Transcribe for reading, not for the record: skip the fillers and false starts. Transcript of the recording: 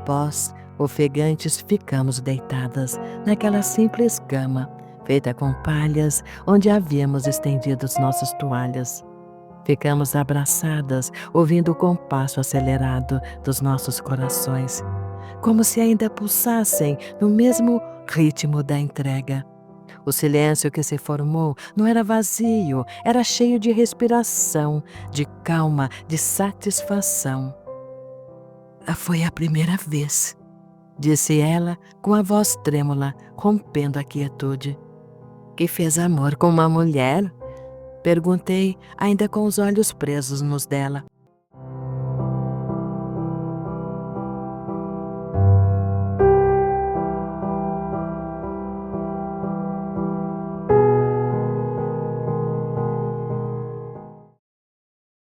Após, ofegantes, ficamos deitadas naquela simples cama, feita com palhas, onde havíamos estendido nossas toalhas. Ficamos abraçadas, ouvindo o compasso acelerado dos nossos corações, como se ainda pulsassem no mesmo ritmo da entrega. O silêncio que se formou não era vazio, era cheio de respiração, de calma, de satisfação. Foi a primeira vez, disse ela com a voz trêmula, rompendo a quietude. Que fez amor com uma mulher? Perguntei, ainda com os olhos presos nos dela.